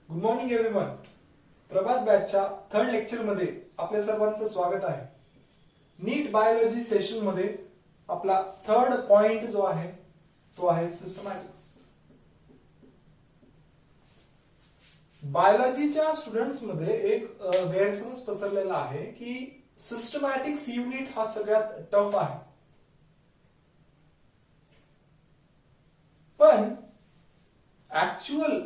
Good morning everyone. प्रभात बॅचच्या third lecture मध्ये आपल्या सर्वांचं स्वागत आहे. नीट बायोलॉजी सेशन मध्ये आपला थर्ड पॉइंट जो आहे तो आहे सिस्टमॅटिक्स. बायोलॉजीच्या स्टुडंट्स मध्ये एक गैरसमज पसरलेला आहे की सिस्टमॅटिक्स युनिट हा सगळ्यात टफ आहे. पण ऍक्च्युअल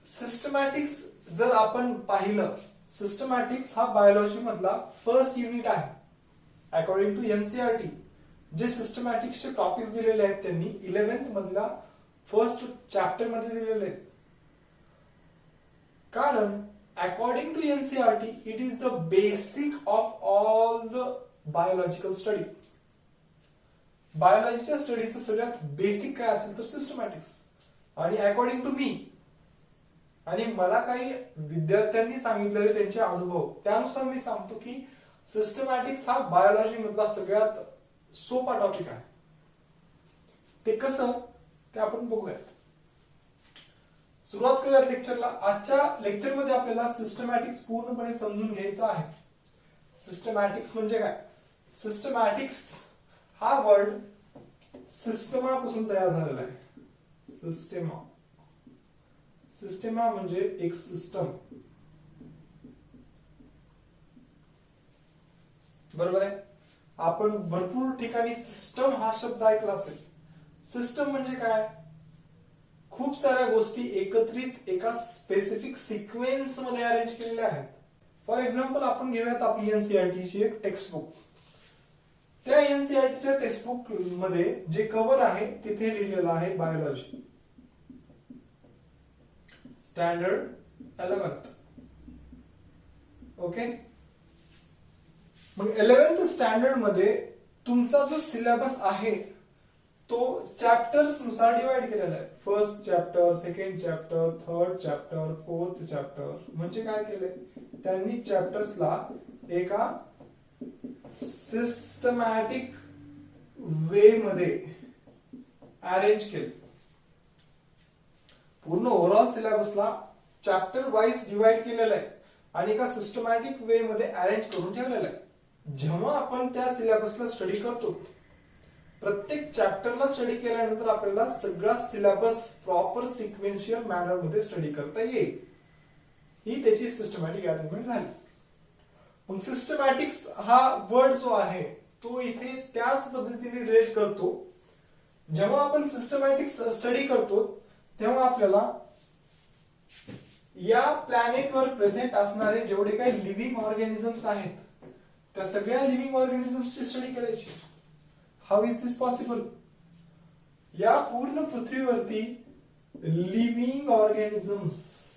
सिस्टमॅटिक्स जर आपण पाहिलं, सिस्टमॅटिक्स हा बायोलॉजी मधला फर्स्ट युनिट आहे. अकॉर्डिंग टू एनसीईआरटी जे सिस्टमॅटिक्सचे टॉपिक्स दिलेले आहेत त्यांनी 11th मधला फर्स्ट चॅप्टर मध्ये दिलेले आहेत. कारण according to NCERT it is the basic of all the biological study. बायोलॉजीच्या स्टडीचं सगळ्यात बेसिक काय असेल तर सिस्टमॅटिक्स. आणि अकॉर्डिंग टू मी आणि मला काही विद्यार्थ्यांनी सांगितलेले त्यांचे अनुभव त्यानुसार मी सांगतो की सिस्टमॅटिक्स हा बायोलॉजी मधला सगळ्यात सोपा टॉपिक आहे. ते कसं ते आपण बघूयात. सुरुवात करूयात लेक्चरला. आजच्या लेक्चर मध्ये आपल्याला सिस्टमॅटिक्स पूर्णपणे समजून घ्यायचं आहे. सिस्टमॅटिक्स म्हणजे काय? सिस्टमॅटिक्स हा वर्ड सिस्टमापासून तयार झालेला आहे. सिस्टेमा सिस्टेमा म्हणजे एक सिस्टम, बरोबर आहे. आपण भरपूर ठिकाणी सिस्टम हा शब्द ऐकला असेल. सिस्टम म्हणजे काय? खूप साऱ्या गोष्टी एकत्रित एका स्पेसिफिक सिक्वेन्स मध्ये अरेंज केलेल्या आहेत. फॉर एक्झाम्पल आपण घेऊयात आपली एनसीईआरटीची एक टेक्स्ट बुक. त्या एनसीईआरटीच्या टेक्स्ट बुक मध्ये जे कव्हर आहे तिथे लिहिलेलं आहे बायोलॉजी स्टँडर्ड 11th. ओके. मग 11th स्टँडर्ड मध्ये तुमचा जो सिलेबस आहे तो चॅप्टर्स नुसार डिवाइड केलेला आहे. First chapter, second chapter, third chapter, fourth chapter. म्हणजे काय केलंय त्यांनी चॅप्टर्सला एका सिस्टमॅटिक वे मध्ये अरेंज केले. पूर्ण ओव्हरऑल सिलेबसला चॅप्टर वाईज डिवाइड केलेलं आहे आणि एका सिस्टमॅटिक वे मध्ये अरेंज करून ठेवलेलं आहे. जेव्हा आपण त्या सिलेबसला स्टडी करतो, प्रत्येक चॅप्टरला स्टडी केल्यानंतर आपल्याला सगळा सिलेबस प्रॉपर सिक्वेन्शियल मॅनर मध्ये स्टडी करता येईल. ही त्याची सिस्टमॅटिक अरेंजमेंट झाली. मग सिस्टमॅटिक्स हा वर्ड जो आहे तो इथे त्याच पद्धतीने रिलेट करतो. जेव्हा आपण सिस्टमॅटिक्स स्टडी करतो तेव्हा आपल्याला या प्लॅनेटवर प्रेझेंट असणारे जेवढे काही लिव्हिंग ऑर्गॅनिझम्स आहेत त्या सगळ्या लिव्हिंग ऑर्गॅनिझम्सची स्टडी करायची. How is this possible? या पूर्ण पृथ्वीवरती लिव्हिंग ऑर्गॅनिझम्स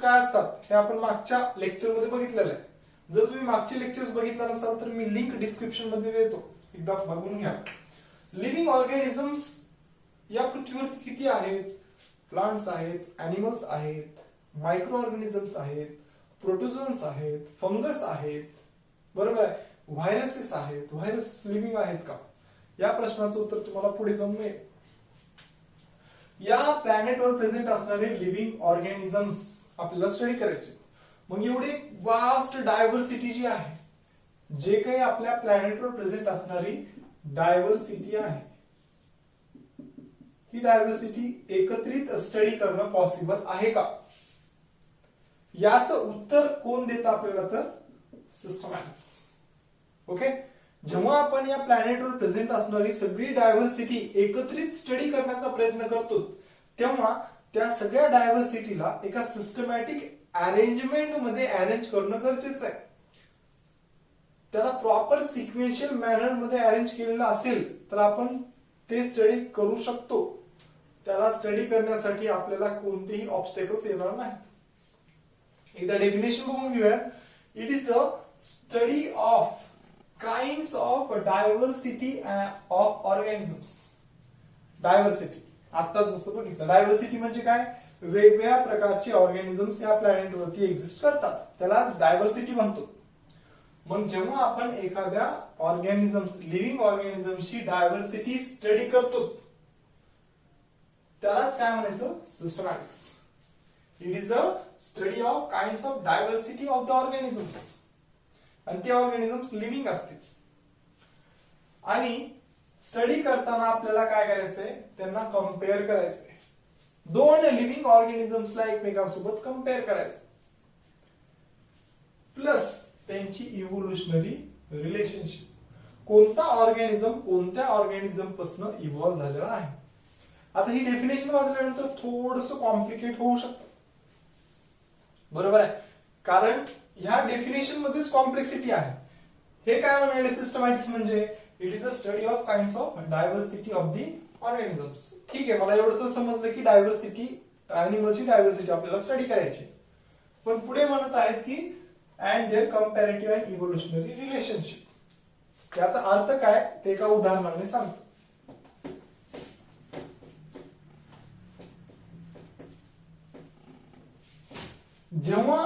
काय असतात हे आपण मागच्या लेक्चर मध्ये बघितलेलं आहे. जर तुम्ही मागचे लेक्चर्स बघितला नसाल तर मी लिंक डिस्क्रिप्शन मध्ये देतो, एकदा बघून घ्या. लिव्हिंग ऑर्गॅनिझम्स या पृथ्वीवरती किती आहेत? प्लांट्स आहेत, अॅनिमल्स आहेत, मायक्रो ऑर्गॅनिझम्स आहेत, प्रोटोझोन्स आहेत, फंगस आहेत, बरोबर आहे. व्हायरसेस आहेत. व्हायरसेस लिव्हिंग आहेत का? या प्रश्नाचं उत्तर तुम्हाला पुढे जाऊन मिळेल. या प्लॅनेटवर प्रेझेंट असणारे लिव्हिंग ऑर्गॅनिझम्स आपल्याला स्टडी करायचे. मग एवढी वास्ट डायव्हर्सिटी जी आहे, जे काही आपल्या प्लॅनेटवर प्रेझेंट असणारी डायव्हर्सिटी आहे, ही डायव्हर्सिटी एकत्रित स्टडी करणं पॉसिबल आहे का? याचं उत्तर कोण देतं आपल्याला? तर सिस्टमॅटिक्स. ओके. जेव्हा आपण या प्लॅनेटवर प्रेझेंट असणारी सगळी डायव्हर्सिटी एकत्रित स्टडी करण्याचा प्रयत्न करतो तेव्हा त्या सगळ्या डायव्हर्सिटीला एका सिस्टमॅटिक अरेंजमेंट मध्ये अरेंज करणं गरजेचं आहे. त्याला प्रॉपर सिक्वेन्शियल मॅनर मध्ये अरेंज केलेलं असेल तर आपण ते स्टडी करू शकतो. त्याला स्टडी करण्यासाठी आपल्याला कोणतेही ऑब्स्टेकल्स येणार नाहीत. एकदा डेफिनेशन बघून घेऊया. It is a study of kinds of diversity of organisms. Diversity आता जसं बघितलं, डायव्हर्सिटी म्हणजे काय? वेगवेगळ्या प्रकारचे ऑर्गॅनिझम्स या प्लॅनेटवरती एक्झिस्ट करतात, त्यालाच डायव्हर्सिटी म्हणतो. मग जेव्हा आपण एखाद्या ऑर्गॅनिझम्स लिव्हिंग ऑर्गॅनिझमची डायव्हर्सिटी स्टडी करतो त्यालाच काय म्हणायचं, सिस्टमॅटिक्स. It is the study of kinds of diversity of the organisms. आणि ते ऑर्गॅनिझम्स लिव्हिंग असतील. आणि स्टडी करताना आपल्याला काय करायचंय, त्यांना कम्पेअर करायचंय. दोन लिव्हिंग ऑर्गॅनिझम्सला एकमेकांसोबत कम्पेअर करायचं, प्लस त्यांची इव्होल्युशनरी रिलेशनशिप. कोणता ऑर्गॅनिझम कोणत्या ऑर्गॅनिझम पासून इव्हॉल्व्ह झालेला आहे. आता ही डेफिनेशन वाचल्यानंतर थोडस कॉम्प्लिकेट होऊ शकतं, बरोबर आहे, कारण ह्या डेफिनेशन मध्येच कॉम्प्लेक्सिटी आहे. हे काय म्हणाले, सिस्टमॅटिक्स म्हणजे it is a study of kinds of diversity of the organisms. ठीक आहे, मला एवढं तर समजलं की डायव्हर्सिटी, अॅनिमलची डायव्हर्सिटी आपल्याला स्टडी करायची. पण पुढे म्हणत आहेत की and their comparative and evolutionary relationship. याचा अर्थ काय ते एका उदाहरणाने सांगतो. जेव्हा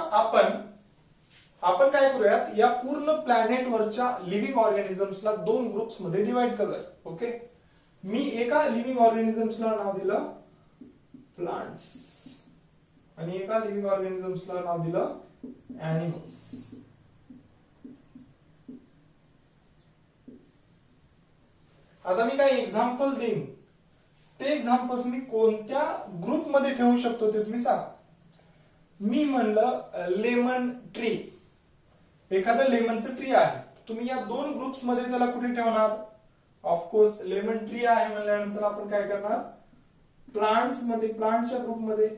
आपण काय करूयात, या पूर्ण प्लॅनेटवरच्या लिव्हिंग ऑर्गॅनिझम्सला दोन ग्रुप्स मध्ये डिवाइड करूयात. ओके, मी एका लिव्हिंग ऑर्गॅनिझम्सला नाव दिलं प्लांट्स आणि एका लिव्हिंग ऑर्गॅनिझम्सला नाव दिलं ॲनिमल्स. आता मी काही एक्झाम्पल देईन, ते एक्झाम्पल्स मी कोणत्या ग्रुपमध्ये ठेवू शकतो ते तुम्ही सांगा. मी म्हणलं लेमन ट्री, एखादं लेमनचं ट्री आहे. तुम्ही या दोन ग्रुप्स मध्ये त्याला कुठे ठेवणार, ऑफकोर्स लेमन ट्री आहे म्हणल्यानंतर आपण काय करणार, प्लांट्स मध्ये, प्लांटच्या ग्रुपमध्ये.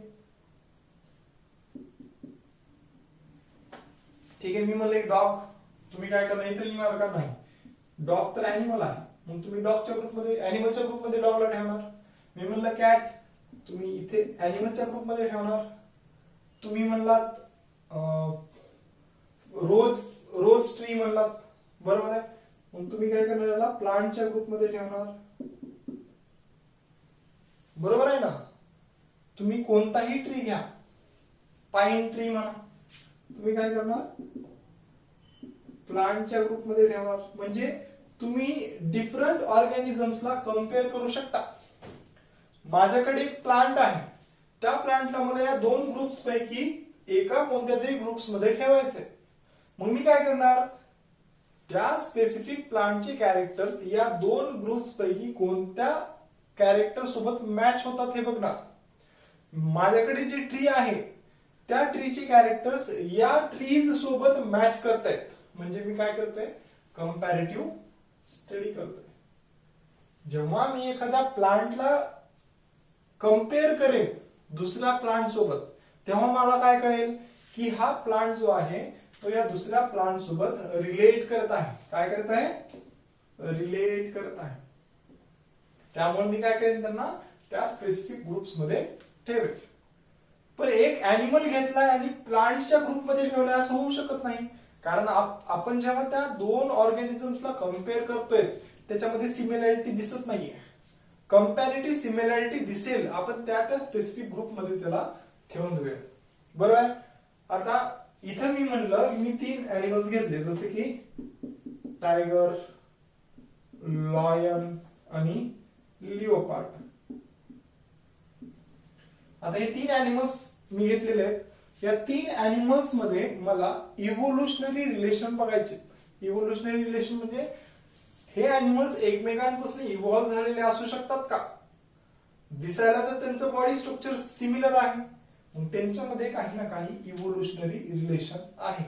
ठीक आहे, मी म्हणलं एक डॉग, तुम्ही काय करणार इथे लिहिणार का नाही, डॉग तर अॅनिमल आहे, मग तुम्ही डॉगच्या ग्रुपमध्ये, अॅनिमलच्या ग्रुपमध्ये डॉगला ठेवणार. मी म्हणलं कॅट, तुम्ही इथे अॅनिमलच्या ग्रुपमध्ये ठेवणार. तुम्ही म्हणलात रोज ट्री म्हणलात, बरोबर आहे, मग तुम्ही काय करणार, याला प्लांटच्या ग्रुपमध्ये ठेवणार. बरोबर आहे ना. तुम्ही कोणताही ट्री घ्या, पाईन ट्री म्हणा, तुम्ही काय करणार, प्लांटच्या ग्रुपमध्ये ठेवणार. म्हणजे तुम्ही डिफरंट ऑर्गॅनिझम्सला कम्पेअर करू शकता. माझ्याकडे एक प्लांट आहे, त्या प्लांटला मला या दोन ग्रुप्स पैकी एका कोणत्या तरी ग्रुप्स मध्ये ठेवायचंय. मग मी काय करणार, त्या स्पेसिफिक प्लांटचे कॅरेक्टर्स या दोन ग्रुप्स पैकी कोणत्या कॅरेक्टर सोबत मॅच होतात हे बघणार. माझ्याकडे जे ट्री आहे त्या ट्रीचे कॅरेक्टर्स या ट्रीज सोबत मॅच करतायत, म्हणजे मी काय करतोय, कंपॅरेटिव्ह स्टडी करतोय. जेव्हा मी एखाद्या प्लांटला कम्पेअर करेन दुसऱ्या प्लांट सोबत, तेव्हा मला काय कळेल की हा प्लांट जो आहे तो या दुसऱ्या प्लांट सोबत रिलेट करत आहे. काय करत आहे, रिलेट करत आहे. त्यामुळे मी काय करेन, त्यांना त्या स्पेसिफिक ग्रुप्स मध्ये ठेवेल. पण एक अॅनिमल घेतलाय आणि प्लांट्सच्या ग्रुपमध्ये ठेवलाय असं होऊ शकत नाही, कारण आपण जेव्हा त्या दोन ऑर्गॅनिझम्सला कम्पेअर करतोय त्याच्यामध्ये सिमिलॅरिटी दिसत नाहीये. कंपॅरेटिव्ह सिमिलॅरिटी दिसेल, आपण त्या स्पेसिफिक ग्रुपमध्ये त्याला ठेवून देऊया. बरोबर आहे. आता इथं मी म्हणलं मी 3 ॲनिमल्स घेतले, जसे की टायगर, लॉयन आणि लिओपार्ड. आता हे 3 ॲनिमल्स मी घेतलेले आहेत. या 3 ॲनिमल्स मध्ये मला इव्होल्युशनरी रिलेशन बघायचे. इव्होल्युशनरी रिलेशन म्हणजे हे ॲनिमल्स एकमेकांपासून इव्हॉल्व्ह झालेले असू शकतात का. दिसायला तर त्यांचं बॉडी स्ट्रक्चर सिमिलर आहे, मग त्यांच्यामध्ये काही ना काही इव्होल्युशनरी रिलेशन आहे.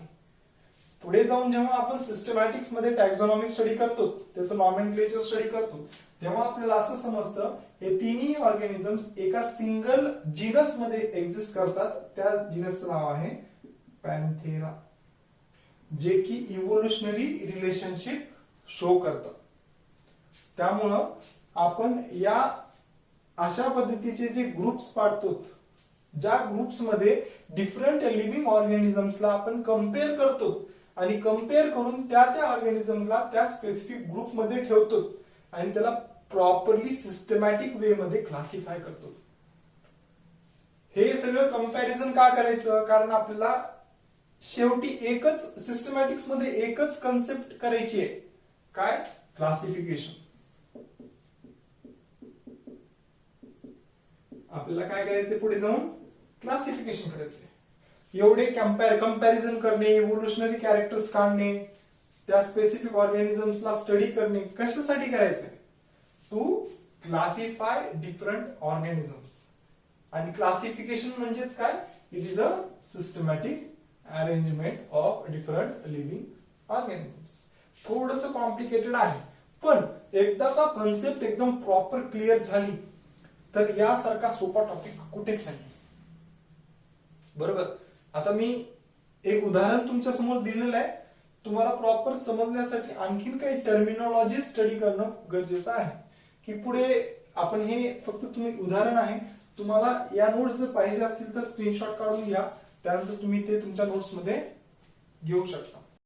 पुढे जाऊन जेव्हा आपण सिस्टमॅटिक्स मध्ये टॅक्झॉनॉमी स्टडी करतो, त्याचं नॉमेनक्लेचर स्टडी करतो, तेव्हा आपल्याला असं समजतं हे तिन्ही ऑर्गॅनिझम्स एका सिंगल जीनस मध्ये एक्झिस्ट करतात. त्या जीनसचं नाव आहे पॅन्थेरा, जे की इव्होल्युशनरी रिलेशनशिप शो करतं. त्यामुळं आपण या अशा पद्धतीचे जे ग्रुप्स पाडतो, ज्या ग्रुप्स मध्ये डिफरंट लिव्हिंग ऑर्गॅनिझम्सला आपण कम्पेअर करतो आणि कम्पेअर करून त्या ऑर्गॅनिझमला त्या स्पेसिफिक ग्रुप मध्ये ठेवतो आणि त्याला प्रॉपरली सिस्टमॅटिक वे मध्ये क्लासिफाय करतो. हे सगळं कंपॅरिझन का करायचं, कारण आपल्याला शेवटी एकच सिस्टमॅटिक्स मध्ये एकच कन्सेप्ट करायची आहे, काय, क्लासिफिकेशन. आपल्याला काय करायचंय पुढे जाऊन क्लासिफिकेशन करायचंय. एवढे कंपॅरिझन करणे, इव्होल्युशनरी कॅरेक्टर्स काढणे, त्या स्पेसिफिक ऑर्गॅनिझम्सला स्टडी करणे कशासाठी करायचंय? To classify different organisms. आणि क्लासिफिकेशन म्हणजेच काय? It is a systematic arrangement of different living organisms. थोडंसं कॉम्प्लिकेटेड आहे, पण एकदा का कन्सेप्ट एकदम प्रॉपर क्लिअर झाली तर यासारखा सोपा टॉपिक कुठेच नाही. बरोबर. आता मी एक उदाहरण तुमच्या समोर दिलेलं आहे. तुम्हाला प्रॉपर समजण्यासाठी आणखीन काही टर्मिनॉलॉजी स्टडी करणं गरजेचं आहे, की पुढे आपण हे फक्त तुम्ही उदाहरण आहे. तुम्हाला या नोट्स जर पाहिजे असतील तर स्क्रीनशॉट काढून घ्या, त्यानंतर तुम्ही ते तुमच्या नोट्स मध्ये घेऊ शकता.